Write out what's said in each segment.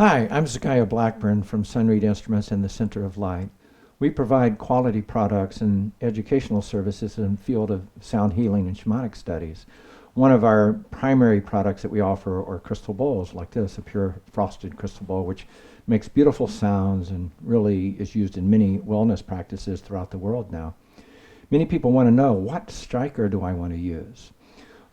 Hi, I'm Zachariah Blackburn from Sunreed Instruments and the Center of Light. We provide quality products and educational services in the field of sound healing and shamanic studies. One of our primary products that we offer are crystal bowls like this, a pure frosted crystal bowl, which makes beautiful sounds and really is used in many wellness practices throughout the world now. Many people want to know, what striker do I want to use?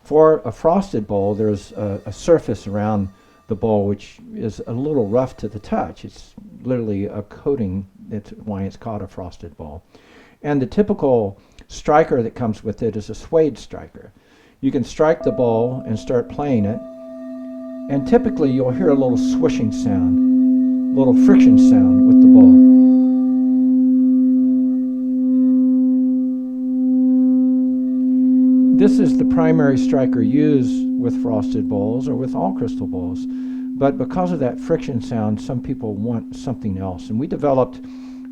For a frosted bowl, there's a surface around the bowl which is a little rough to the touch. It's literally a coating. That's why it's called a frosted bowl. And the typical striker that comes with it is a suede striker. You can strike the bowl and start playing it, and typically you'll hear a little swishing sound, a little friction sound with the bowl. This is the primary striker used with frosted bowls or with all crystal bowls. But because of that friction sound, some people want something else. And we developed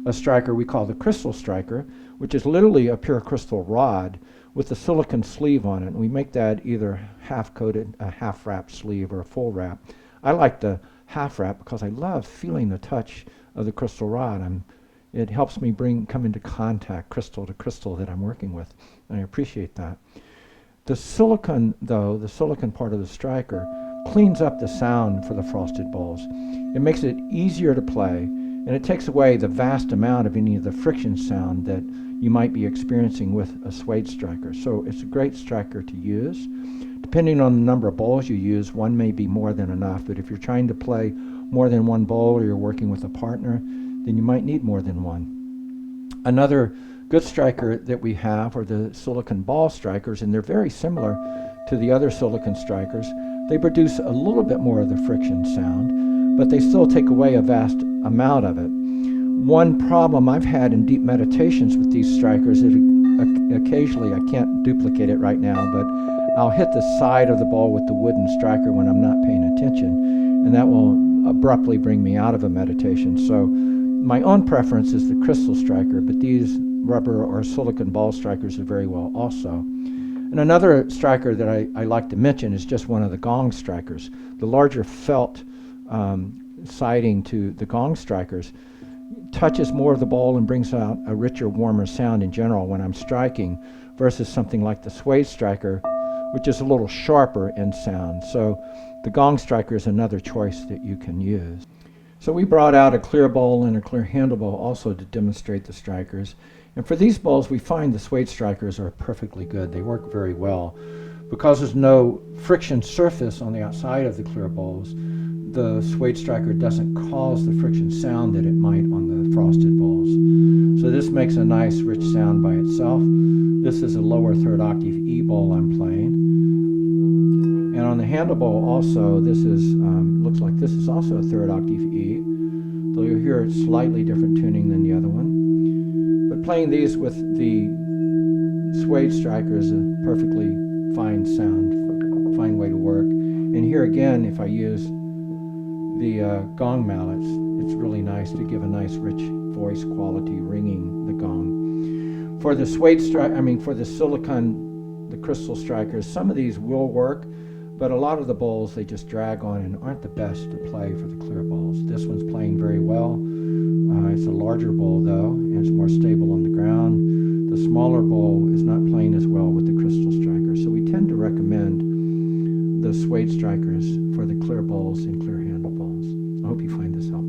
a striker we call the crystal striker, which is literally a pure crystal rod with a silicone sleeve on it. And we make that either half-coated, a half-wrap sleeve, or a full wrap. I like the half-wrap because I love feeling the touch of the crystal rod. It helps me come into contact crystal to crystal that I'm working with. And I appreciate that. The silicone, though, the silicone part of the striker, cleans up the sound for the frosted bowls. It makes it easier to play, and it takes away the vast amount of any of the friction sound that you might be experiencing with a suede striker. So it's a great striker to use. Depending on the number of bowls you use, one may be more than enough, but if you're trying to play more than one bowl or you're working with a partner, then you might need more than one. Another good striker that we have are the silicone ball strikers, and they're very similar to the other silicone strikers. They produce a little bit more of the friction sound, but they still take away a vast amount of it. One problem I've had in deep meditations with these strikers is occasionally, I can't duplicate it right now, but I'll hit the side of the ball with the wooden striker when I'm not paying attention, and that will abruptly bring me out of a meditation. So my own preference is the crystal striker, but these rubber or silicone ball strikers are very well also. And another striker that I like to mention is just one of the gong strikers. The larger felt siding to the gong strikers touches more of the bowl and brings out a richer, warmer sound in general when I'm striking, versus something like the suede striker, which is a little sharper in sound. So the gong striker is another choice that you can use. So we brought out a clear bowl and a clear handle bowl also to demonstrate the strikers. And for these bowls, we find the suede strikers are perfectly good. They work very well. Because there's no friction surface on the outside of the clear bowls, the suede striker doesn't cause the friction sound that it might on the frosted bowls. So this makes a nice rich sound by itself. This is a lower third octave E bowl I'm playing. And on the handle bowl also, this is looks like this is also a third octave E, though you'll hear it slightly different tuning than the other one. But playing these with the suede striker is a perfectly fine sound, fine way to work. And here again, if I use the gong mallets, it's really nice to give a nice rich voice quality ringing the gong. For the for the silicone, the crystal strikers, some of these will work, but a lot of the bowls they just drag on and aren't the best to play for the clear bowls. This one's playing very well. It's a larger bowl though, and it's more stable on the ground. The smaller bowl is not playing as well with the crystal striker, so we tend to recommend the suede strikers for the clear bowls and clear handle bowls. I hope you find this helpful.